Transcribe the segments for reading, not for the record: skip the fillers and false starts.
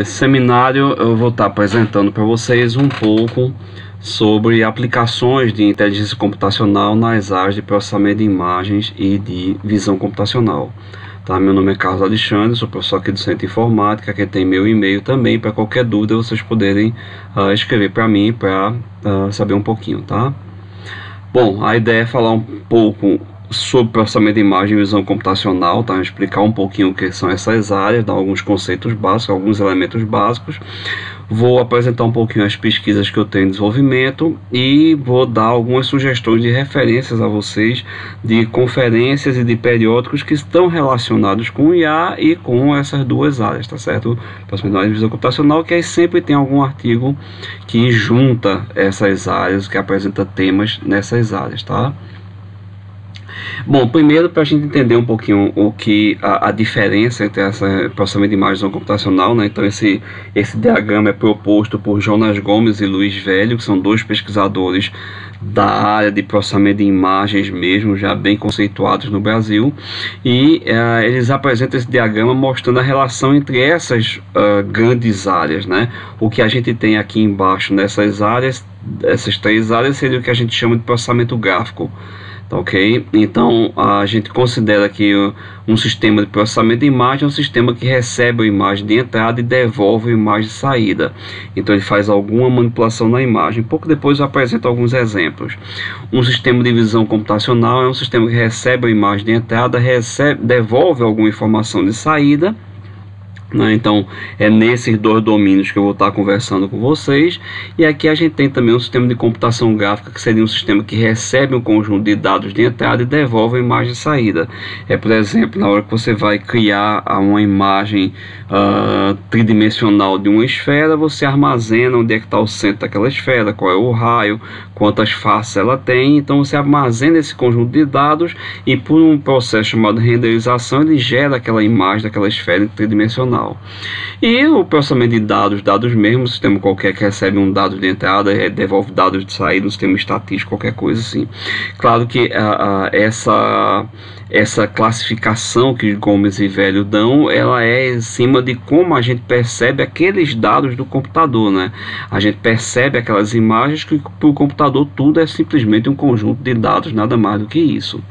Esse seminário eu vou estar apresentando para vocês um pouco sobre aplicações de inteligência computacional nas áreas de processamento de imagens e de visão computacional. Tá? Meu nome é Carlos Alexandre, sou professor aqui do Centro de Informática, que tem meu e-mail também, para qualquer dúvida vocês poderem escrever para mim para saber um pouquinho, tá? Bom, a ideia é falar um pouco sobre processamento de imagem e visão computacional, tá? Explicar um pouquinho o que são essas áreas, dar alguns conceitos básicos, alguns elementos básicos. Vou apresentar um pouquinho as pesquisas que eu tenho em desenvolvimento e vou dar algumas sugestões de referências a vocês de conferências e de periódicos que estão relacionados com o IA e com essas duas áreas, tá certo? Processamento de visão computacional, que aí sempre tem algum artigo que junta essas áreas, que apresenta temas nessas áreas, tá? Bom, primeiro, para a gente entender um pouquinho o que a diferença entre essa processamento de imagem computacional, né? Então esse diagrama é proposto por Jonas Gomes e Luiz Velho, que são dois pesquisadores da área de processamento de imagens mesmo, já bem conceituados no Brasil, e eles apresentam esse diagrama mostrando a relação entre essas grandes áreas, né? O que a gente tem aqui embaixo nessas áreas, essas três áreas, seria o que a gente chama de processamento gráfico. Tá, ok? Então a gente considera que um sistema de processamento de imagem é um sistema que recebe a imagem de entrada e devolve a imagem de saída. Então ele faz alguma manipulação na imagem. Pouco depois eu apresento alguns exemplos. Um sistema de visão computacional é um sistema que recebe a imagem de entrada, devolve alguma informação de saída. Então é nesses dois domínios que eu vou estar conversando com vocês. E aqui a gente tem também um sistema de computação gráfica, que seria um sistema que recebe um conjunto de dados de entrada e devolve a imagem de saída. Por exemplo, na hora que você vai criar uma imagem tridimensional de uma esfera, você armazena onde é que está o centro daquela esfera, qual é o raio, quantas faces ela tem. Então você armazena esse conjunto de dados e, por um processo chamado renderização, ele gera aquela imagem daquela esfera tridimensional. E o processamento de dados mesmo, um sistema qualquer que recebe um dado de entrada e devolve dados de saída, um sistema estatístico, qualquer coisa assim. Claro que essa classificação que Gomes e Velho dão, ela é em cima de como a gente percebe aqueles dados do computador, né? A gente percebe aquelas imagens que para o computador tudo é simplesmente um conjunto de dados, nada mais do que isso.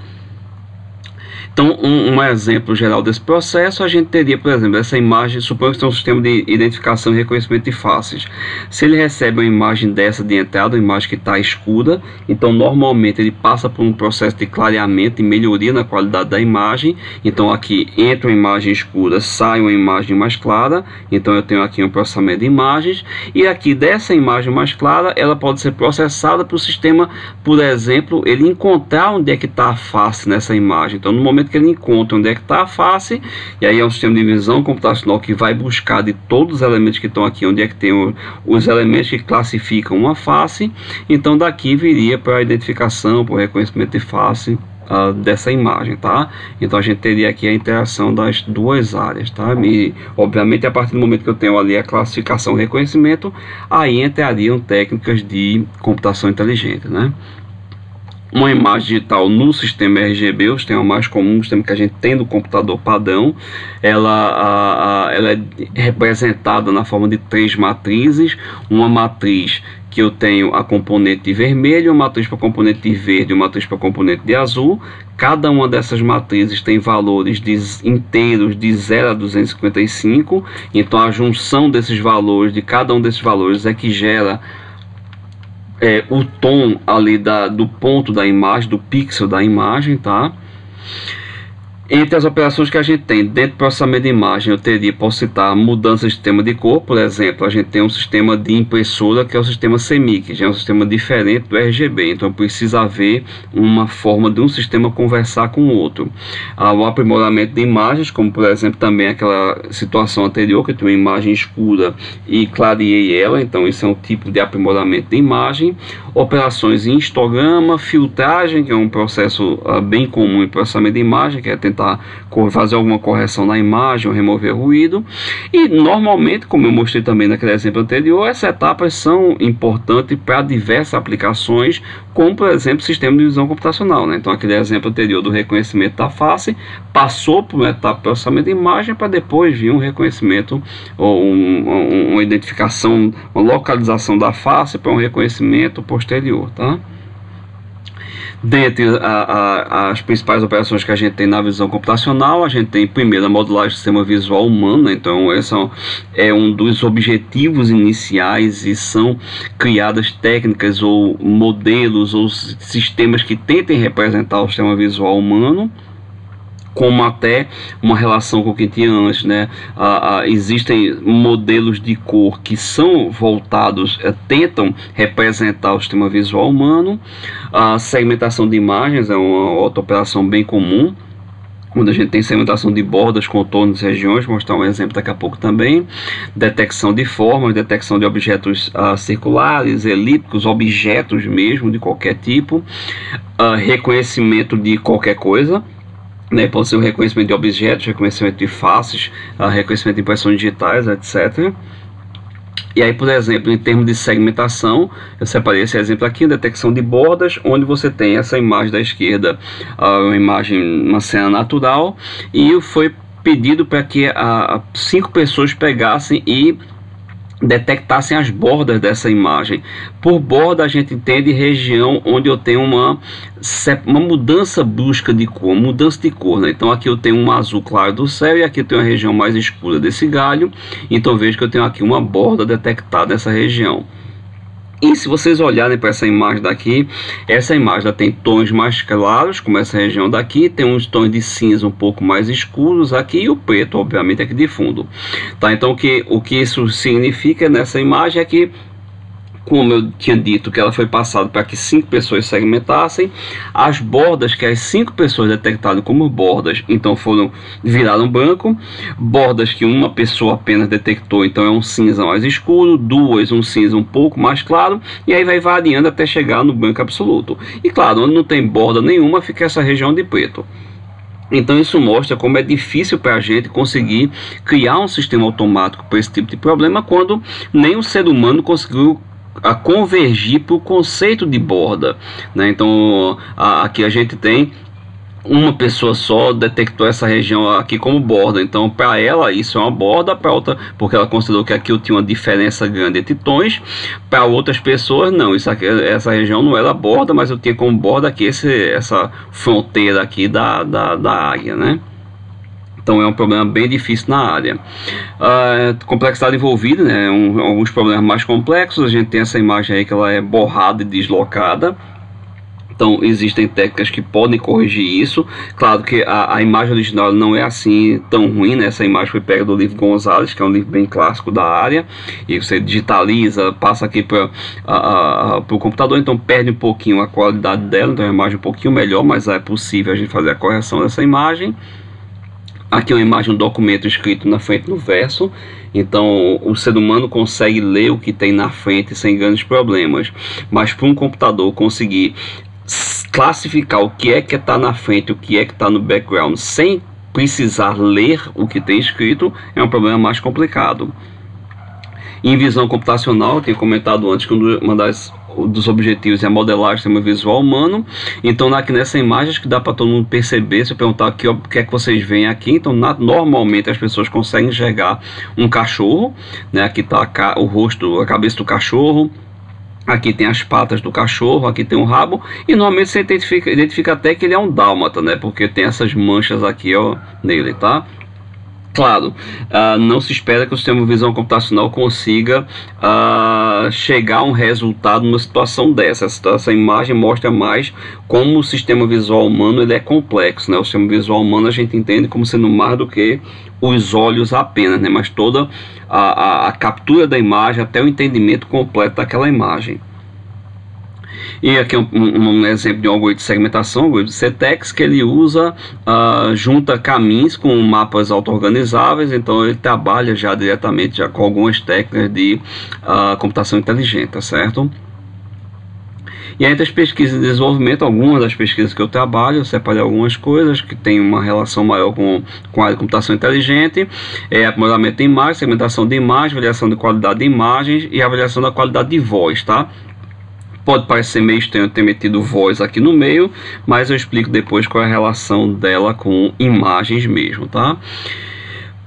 Então, um exemplo geral desse processo, a gente teria, por exemplo, essa imagem, suponhamos que tem um sistema de identificação e reconhecimento de faces. Se ele recebe uma imagem dessa de entrada, uma imagem que está escura, então normalmente ele passa por um processo de clareamento e melhoria na qualidade da imagem. Então aqui entra uma imagem escura, sai uma imagem mais clara, então eu tenho aqui um processamento de imagens, e aqui dessa imagem mais clara, ela pode ser processada para o sistema, por exemplo, ele encontrar onde é que está a face nessa imagem. Então no momento que ele encontra onde é que está a face, e aí é um sistema de visão computacional que vai buscar de todos os elementos que estão aqui, onde é que tem os elementos que classificam uma face, então daqui viria para a identificação, para o reconhecimento de face dessa imagem, tá? Então a gente teria aqui a interação das duas áreas, tá? E obviamente a partir do momento que eu tenho ali a classificação e reconhecimento, aí entrariam técnicas de computação inteligente, né? Uma imagem digital no sistema RGB, o sistema mais comum, o sistema que a gente tem no computador padrão, ela é representada na forma de três matrizes. Uma matriz que eu tenho a componente vermelha, uma matriz para componente de verde, uma matriz para componente de azul. Cada uma dessas matrizes tem valores inteiros de 0 a 255, então a junção desses valores, de cada um desses valores, é que gera o tom ali do ponto da imagem, do pixel da imagem, tá? Entre as operações que a gente tem dentro do processamento de imagem, posso citar mudança de sistema de cor. Por exemplo, a gente tem um sistema de impressora que é o sistema CMYK, que já é um sistema diferente do RGB, então precisa haver uma forma de um sistema conversar com o outro. O aprimoramento de imagens, como por exemplo também aquela situação anterior, que eu tenho uma imagem escura e clareei ela, então isso é um tipo de aprimoramento de imagem. Operações em histograma, filtragem, que é um processo bem comum em processamento de imagem, que é tentar tentar fazer alguma correção na imagem ou remover ruído. E normalmente, como eu mostrei também naquele exemplo anterior, essas etapas são importantes para diversas aplicações, como por exemplo sistema de visão computacional, né? Então aquele exemplo anterior do reconhecimento da face passou por uma etapa de processamento de imagem para depois vir um reconhecimento ou uma identificação, uma localização da face para um reconhecimento posterior, tá? Dentre as principais operações que a gente tem na visão computacional, a gente tem primeiro a modelagem do sistema visual humano, né? Então esse é um dos objetivos iniciais e são criadas técnicas ou modelos ou sistemas que tentem representar o sistema visual humano, como até uma relação com o que tinha antes, né? Existem modelos de cor que são voltados, tentam representar o sistema visual humano. A segmentação de imagens é uma outra operação bem comum, onde a gente tem segmentação de bordas, contornos e regiões, vou mostrar um exemplo daqui a pouco também. Detecção de formas, detecção de objetos circulares, elípticos, objetos mesmo de qualquer tipo, reconhecimento de qualquer coisa, né? Pode ser o reconhecimento de objetos, reconhecimento de faces, reconhecimento de impressões digitais, etc. E aí, por exemplo, em termos de segmentação, eu separei esse exemplo aqui, detecção de bordas, onde você tem essa imagem da esquerda, uma imagem, uma cena natural, e foi pedido para que 5 pessoas pegassem e detectassem as bordas dessa imagem. Por borda a gente entende região onde eu tenho uma mudança brusca de cor, mudança de cor, né? Então aqui eu tenho um azul claro do céu e aqui eu tenho a região mais escura desse galho, então vejo que eu tenho aqui uma borda detectada nessa região. E se vocês olharem para essa imagem daqui, essa imagem tem tons mais claros, como essa região daqui, tem uns tons de cinza um pouco mais escuros aqui e o preto, obviamente, aqui de fundo. Tá? Então o que isso significa nessa imagem é que, como eu tinha dito, que ela foi passada para que 5 pessoas segmentassem, as bordas que as 5 pessoas detectaram como bordas, então viraram branco. Bordas que uma pessoa apenas detectou, então é um cinza mais escuro, 2 um cinza um pouco mais claro, e aí vai variando até chegar no branco absoluto. E claro, onde não tem borda nenhuma, fica essa região de preto. Então isso mostra como é difícil para a gente conseguir criar um sistema automático para esse tipo de problema, quando nem o ser humano conseguiu convergir para o conceito de borda, né? Então aqui a gente tem uma pessoa só detectou essa região aqui como borda, então para ela isso é uma borda, para outra, porque ela considerou que aqui eu tinha uma diferença grande entre tons, para outras pessoas não, isso aqui, essa região não era borda, mas eu tinha como borda aqui essa fronteira aqui da área, né? Então é um problema bem difícil na área. Complexidade envolvida, né? Alguns problemas mais complexos. A gente tem essa imagem aí que ela é borrada e deslocada. Então existem técnicas que podem corrigir isso. Claro que a imagem original não é assim tão ruim, né? Essa imagem foi pega do livro Gonzalez, que é um livro bem clássico da área, e você digitaliza, passa aqui para o computador, então perde um pouquinho a qualidade dela, então é uma imagem um pouquinho melhor, mas é possível a gente fazer a correção dessa imagem. Aqui é uma imagem, um documento escrito na frente do verso, então o ser humano consegue ler o que tem na frente sem grandes problemas, mas para um computador conseguir classificar o que é que está na frente, o que é que está no background, sem precisar ler o que tem escrito, é um problema mais complicado. Em visão computacional, eu tinha comentado antes que uma dos objetivos é a modelagem do sistema visual humano. Então aqui nessa imagem acho que dá para todo mundo perceber. Se eu perguntar aqui, ó, o que é que vocês veem aqui, então normalmente as pessoas conseguem enxergar um cachorro, né? Aqui está o rosto, a cabeça do cachorro, aqui tem as patas do cachorro, aqui tem um rabo, e normalmente você identifica até que ele é um dálmata, né? Porque tem essas manchas aqui, ó, nele, tá? Claro, não se espera que o sistema de visão computacional consiga chegar a um resultado numa situação dessa. Essa imagem mostra mais como o sistema visual humano ele é complexo, né? O sistema visual humano a gente entende como sendo mais do que os olhos apenas, né? Mas toda a captura da imagem até o entendimento completo daquela imagem. E aqui um exemplo de um algoritmo de segmentação, o algoritmo CTEX, que ele usa, junta caminhos com mapas auto-organizáveis, então ele trabalha já diretamente com algumas técnicas de computação inteligente, tá certo? E entre as pesquisas de desenvolvimento, algumas das pesquisas que eu trabalho, eu separei algumas coisas que têm uma relação maior com a área de computação inteligente, aprimoramento de imagem, segmentação de imagem, avaliação de qualidade de imagens e avaliação da qualidade de voz, tá? Pode parecer meio estranho ter metido voz aqui no meio, mas eu explico depois qual é a relação dela com imagens mesmo, tá?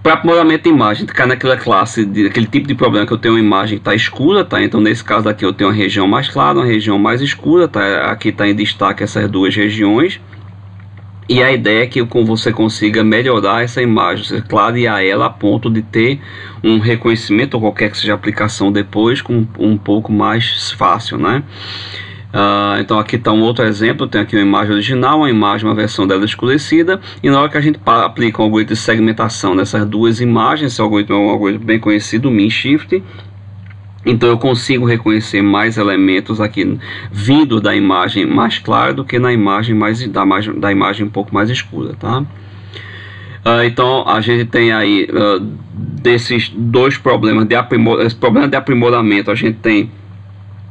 Para aprimoramento de imagem, cai naquela classe, aquele tipo de problema que eu tenho uma imagem que está escura, tá? Então nesse caso daqui eu tenho uma região mais clara, uma região mais escura, tá? Aqui está em destaque essas duas regiões. E a ideia é que você consiga melhorar essa imagem, você clarear ela a ponto de ter um reconhecimento, ou qualquer que seja a aplicação depois, com um pouco mais fácil, né? Então aqui está um outro exemplo, tem aqui uma imagem original, uma versão dela escurecida, e na hora que a gente aplica um algoritmo de segmentação nessas duas imagens, esse algoritmo é um algoritmo bem conhecido, o Min-Shift, então eu consigo reconhecer mais elementos aqui vindo da imagem mais clara do que na imagem da imagem um pouco mais escura, tá? Então a gente tem aí desses dois problemas esse problema de aprimoramento, a gente tem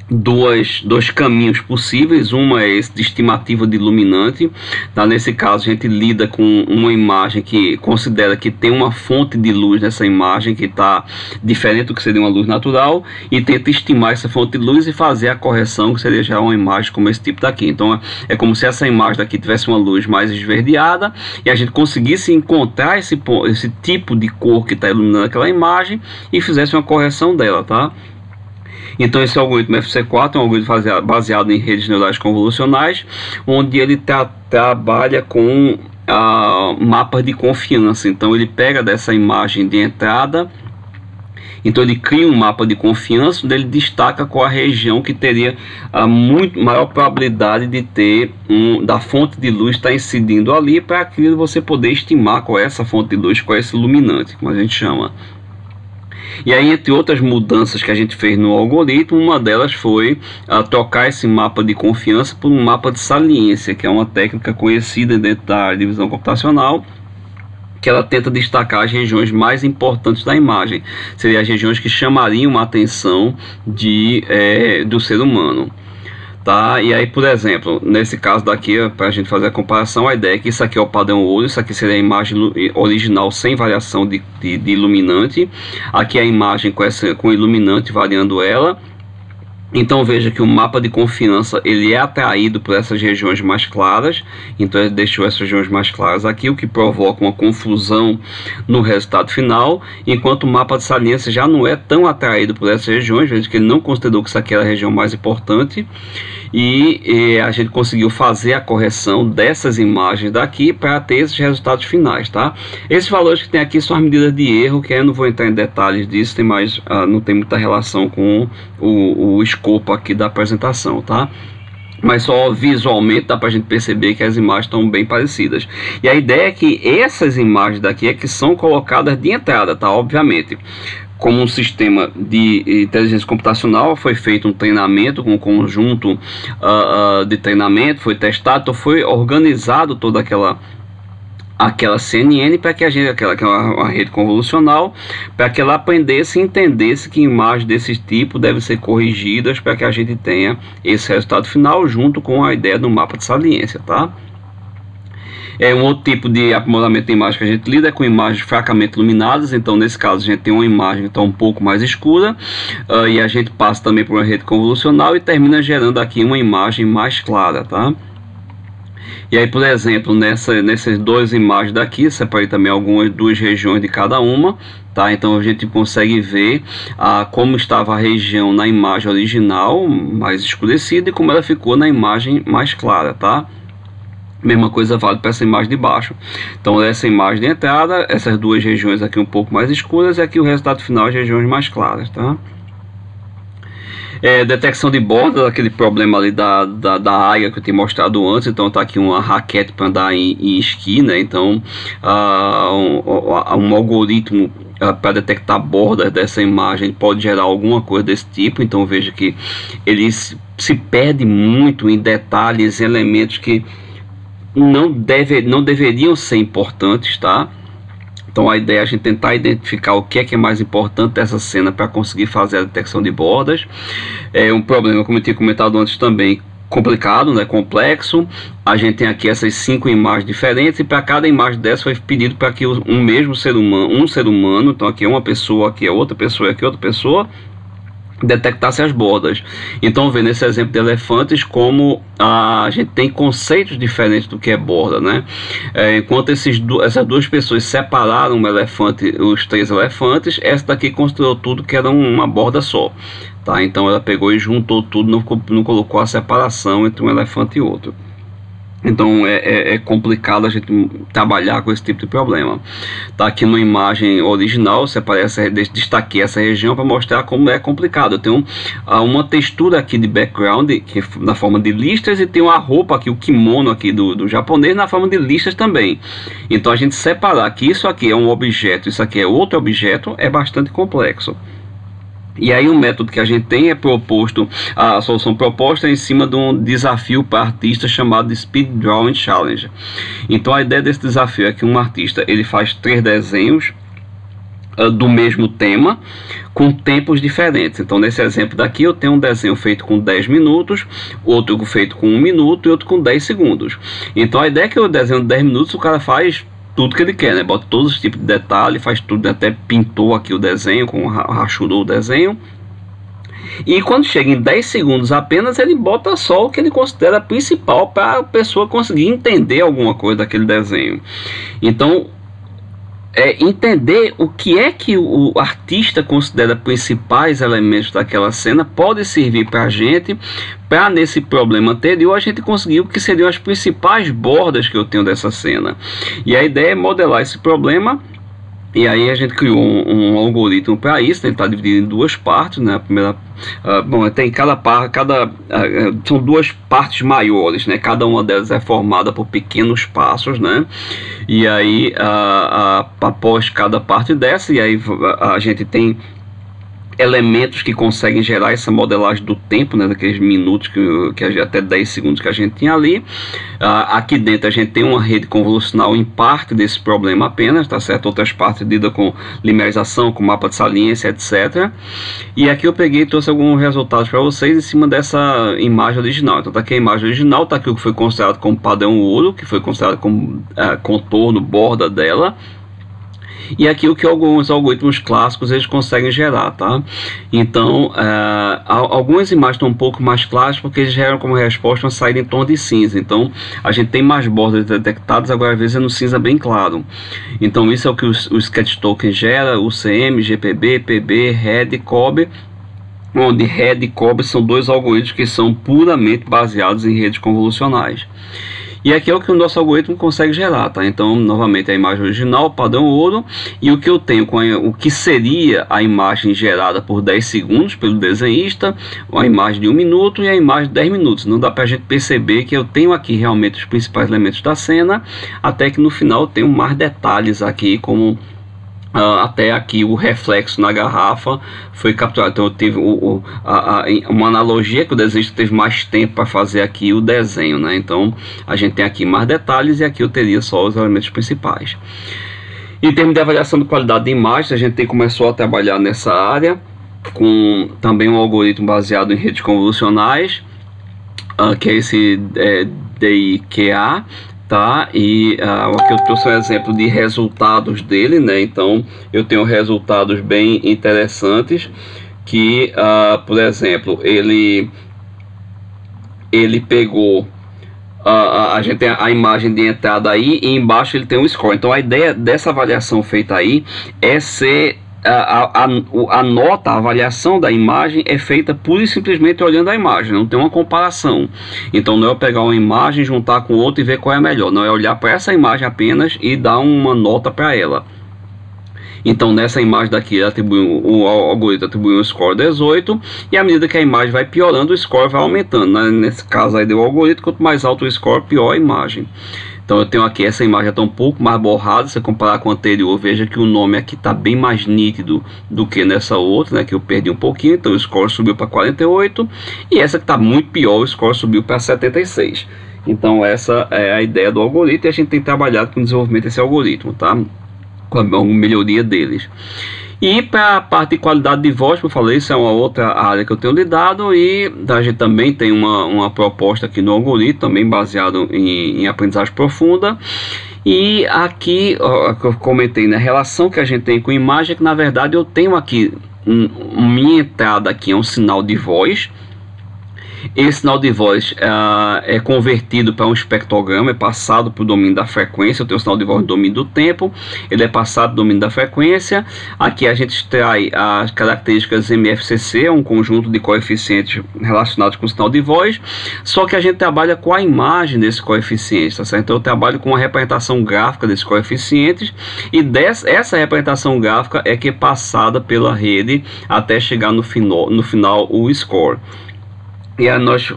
dois caminhos possíveis. Uma é esse de estimativa de iluminante, tá? Nesse caso a gente lida com uma imagem que considera que tem uma fonte de luz nessa imagem que está diferente do que seria uma luz natural, e tenta estimar essa fonte de luz e fazer a correção, que seria já uma imagem como esse tipo daqui. Então é como se essa imagem daqui tivesse uma luz mais esverdeada e a gente conseguisse encontrar esse tipo de cor que está iluminando aquela imagem e fizesse uma correção dela, tá? Então esse algoritmo FC4 é um algoritmo baseado em redes neurais convolucionais, onde ele trabalha com mapas de confiança. Então ele pega dessa imagem de entrada, então ele cria um mapa de confiança, onde ele destaca qual a região que teria a muito maior probabilidade de ter da fonte de luz estar incidindo ali, para aquilo você poder estimar qual é essa fonte de luz, qual é esse iluminante, como a gente chama. E aí, entre outras mudanças que a gente fez no algoritmo, uma delas foi trocar esse mapa de confiança por um mapa de saliência, que é uma técnica conhecida dentro da divisão computacional, que ela tenta destacar as regiões mais importantes da imagem, seriam as regiões que chamariam a atenção do ser humano. Tá? E aí, por exemplo, nesse caso daqui, para a gente fazer a comparação, a ideia é que isso aqui é o padrão olho, isso aqui seria a imagem original sem variação de iluminante, aqui é a imagem com iluminante variando ela. Então veja que o mapa de confiança ele é atraído por essas regiões mais claras, então ele deixou essas regiões mais claras aqui, o que provoca uma confusão no resultado final, enquanto o mapa de saliência já não é tão atraído por essas regiões. Veja que ele não considerou que isso aqui era a região mais importante, e a gente conseguiu fazer a correção dessas imagens daqui para ter esses resultados finais, tá? Esses valores que tem aqui são as medidas de erro, que eu não vou entrar em detalhes disso, não tem muita relação com o escopo aqui da apresentação, tá? Mas só visualmente dá para a gente perceber que as imagens estão bem parecidas. E a ideia é que essas imagens daqui é que são colocadas de entrada, tá? Obviamente, como um sistema de inteligência computacional, foi feito um treinamento com um conjunto de treinamento, foi testado, então foi organizado toda aquela CNN para que aquela rede convolucional, para que ela aprendesse e entendesse que imagens desse tipo devem ser corrigidas para que a gente tenha esse resultado final, junto com a ideia do mapa de saliência, tá? Um outro tipo de aprimoramento de imagem que a gente lida é com imagens fracamente iluminadas. Então nesse caso a gente tem uma imagem que está um pouco mais escura, e a gente passa também por uma rede convolucional e termina gerando aqui uma imagem mais clara, tá? E aí, por exemplo, nessas duas imagens daqui, separei também duas regiões de cada uma, tá? Então a gente consegue ver como estava a região na imagem original, mais escurecida, e como ela ficou na imagem mais clara, tá? Mesma coisa vale para essa imagem de baixo. Então essa imagem de entrada, essas duas regiões aqui um pouco mais escuras, e aqui o resultado final as regiões mais claras, tá? Detecção de bordas, aquele problema ali da área que eu tinha mostrado antes. Então tá aqui uma raquete para andar em esqui, né? Então um algoritmo para detectar bordas dessa imagem pode gerar alguma coisa desse tipo. Então veja que ele se perde muito em detalhes, elementos que não deveriam ser importantes, tá? Então a ideia é a gente tentar identificar o que é mais importante dessa cena para conseguir fazer a detecção de bordas. Um problema, como eu tinha comentado antes também, complicado, né, complexo. A gente tem aqui essas 5 imagens diferentes, e para cada imagem dessa foi pedido para que um mesmo ser humano, então aqui é uma pessoa, aqui é outra pessoa, aqui é outra pessoa, detectasse as bordas. Então, vendo esse exemplo de elefantes, como a gente tem conceitos diferentes do que é borda, né? Enquanto essas duas pessoas separaram o elefante, os 3 elefantes, essa daqui considerou tudo que era uma borda só, tá? Então ela pegou e juntou tudo, não colocou a separação entre um elefante e outro. Então é complicado a gente trabalhar com esse tipo de problema. Tá aqui na imagem original, destaquei essa região para mostrar como é complicado. Eu tenho uma textura aqui de background, que é na forma de listras, e tem uma roupa aqui, o kimono aqui do japonês, na forma de listras também. Então a gente separar que isso aqui é um objeto, isso aqui é outro objeto, é bastante complexo. E aí o método que a gente tem é proposto, a solução proposta é em cima de um desafio para artistas chamado de Speed Drawing Challenge. Então a ideia desse desafio é que um artista ele faz 3 desenhos do mesmo tema, com tempos diferentes. Então nesse exemplo daqui eu tenho um desenho feito com 10 minutos, outro feito com 1 minuto e outro com 10 segundos. Então a ideia é que o desenho de 10 minutos o cara faz tudo que ele quer, né? Bota todos os tipos de detalhe, faz tudo, até pintou aqui o desenho, rachurou o desenho. E quando chega em 10 segundos apenas, ele bota só o que ele considera principal para a pessoa conseguir entender alguma coisa daquele desenho. Então, entender o que é que o artista considera principais elementos daquela cena pode servir para a gente, para nesse problema anterior a gente conseguir o que seriam as principais bordas que eu tenho dessa cena. E a ideia é modelar esse problema. E aí a gente criou um algoritmo para isso, ele está dividido em 2 partes, né? A primeira, tem são 2 partes maiores, né? Cada uma delas é formada por pequenos passos, né? E aí após cada parte dessa, e aí a gente tem elementos que conseguem gerar essa modelagem do tempo, né, daqueles minutos até 10 segundos que a gente tinha ali. Aqui dentro a gente tem uma rede convolucional em parte desse problema apenas, tá certo? Outras partes lidam com limerização, com mapa de saliência, etc. E aqui eu peguei e trouxe alguns resultados para vocês em cima dessa imagem original. Então tá aqui a imagem original, tá aqui o que foi considerado como padrão ouro, que foi considerado como contorno, borda dela. E aqui o que alguns algoritmos clássicos eles conseguem gerar, tá? Então, algumas imagens estão um pouco mais claras porque eles geram como resposta uma saída em tom de cinza. Então, a gente tem mais bordas detectadas, agora às vezes é no cinza bem claro. Então, isso é o que o Sketch Token gera, UCM, GPB, PB, RED e COB, onde RED e COB são 2 algoritmos que são puramente baseados em redes convolucionais. E aqui é o que o nosso algoritmo consegue gerar, tá? Então, novamente, a imagem original, padrão ouro, e o que eu tenho com o que seria a imagem gerada por 10 segundos pelo desenhista, a imagem de 1 minuto e a imagem de 10 minutos. Não dá pra gente perceber que eu tenho aqui realmente os principais elementos da cena, até que no final eu tenho mais detalhes aqui, como até aqui o reflexo na garrafa foi capturado. Então eu tive uma analogia que o desenhista teve mais tempo para fazer aqui o desenho, né? Então a gente tem aqui mais detalhes e aqui eu teria só os elementos principais. Em termos de avaliação de qualidade de imagens, a gente começou a trabalhar nessa área com também um algoritmo baseado em redes convolucionais, que é esse DIQA. Tá? E aqui eu trouxe um exemplo de resultados dele, né? Então eu tenho resultados bem interessantes que, por exemplo, ele pegou a gente tem a imagem de entrada aí e embaixo ele tem um score. Então a ideia dessa avaliação feita aí é ser a nota, a avaliação da imagem é feita pura e simplesmente olhando a imagem, não tem uma comparação. Então não é eu pegar uma imagem, juntar com outra e ver qual é melhor, não é olhar para essa imagem apenas e dar uma nota para ela. Então nessa imagem daqui o algoritmo atribui um score 18 e à medida que a imagem vai piorando o score vai aumentando, né? Nesse caso aí deu o algoritmo, quanto mais alto o score pior a imagem. Então eu tenho aqui essa imagem está um pouco mais borrada, se você comparar com a anterior, veja que o nome aqui está bem mais nítido do que nessa outra, né, que eu perdi um pouquinho. Então o score subiu para 48 e essa que está muito pior, o score subiu para 76. Então essa é a ideia do algoritmo e a gente tem trabalhado com o desenvolvimento desse algoritmo, tá? com a melhoria deles. E para a parte de qualidade de voz, como eu falei, isso é uma outra área que eu tenho lidado, e a gente também tem uma proposta aqui no algoritmo, também baseado em aprendizagem profunda. E aqui, ó, que eu comentei, na relação que a gente tem com imagem, é que na verdade eu tenho aqui, minha entrada aqui é um sinal de voz. Esse sinal de voz é convertido para um espectrograma, é passado para o domínio da frequência. Eu tenho o sinal de voz no domínio do tempo, ele é passado para o domínio da frequência. Aqui a gente extrai as características MFCC, um conjunto de coeficientes relacionados com o sinal de voz, só que a gente trabalha com a imagem desses coeficientes, tá certo? Então eu trabalho com a representação gráfica desses coeficientes, e essa representação gráfica é que é passada pela rede até chegar no final o score. E aí nós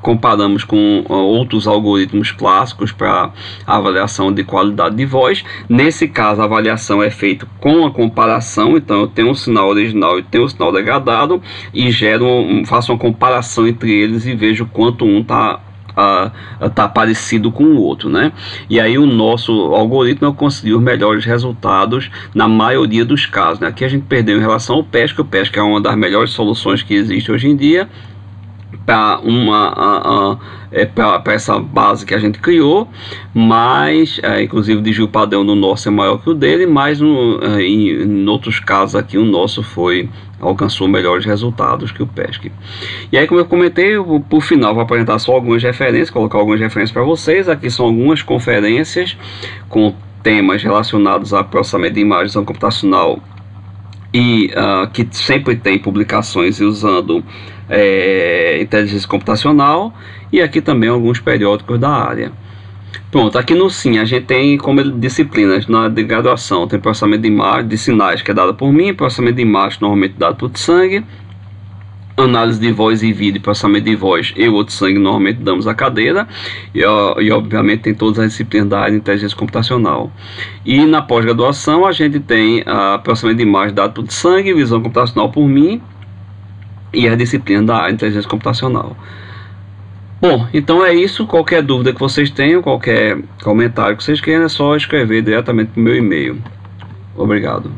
comparamos com outros algoritmos clássicos para avaliação de qualidade de voz. Nesse caso, a avaliação é feita com a comparação. Então eu tenho um sinal original e tenho um sinal degradado, e faço uma comparação entre eles e vejo quanto um está parecido com o outro, né? E aí o nosso algoritmo conseguiu os melhores resultados na maioria dos casos, né? Aqui a gente perdeu em relação ao PESC. O PESC é uma das melhores soluções que existe hoje em dia para essa base que a gente criou, mas inclusive o desvio padrão no nosso é maior que o dele, mas em outros casos aqui o nosso alcançou melhores resultados que o PESC. E aí, como eu comentei, por final vou apresentar só algumas referências, colocar algumas referências para vocês. Aqui são algumas conferências com temas relacionados a processamento de imagem computacional, e que sempre tem publicações usando inteligência computacional, e aqui também alguns periódicos da área. Pronto, aqui no SIM a gente tem como disciplinas na de graduação, tem processamento de imagem, de sinais, que é dado por mim, processamento de imagem normalmente dado por Tsang, análise de voz e vídeo, processamento de voz, eu ou Tsang normalmente damos a cadeira, e obviamente tem todas as disciplinas da área de inteligência computacional. E na pós-graduação a gente tem processamento de imagem dado por Tsang, visão computacional por mim, e a disciplina da área de inteligência computacional. Bom, então é isso. Qualquer dúvida que vocês tenham, qualquer comentário que vocês queiram, é só escrever diretamente no meu e-mail. Obrigado.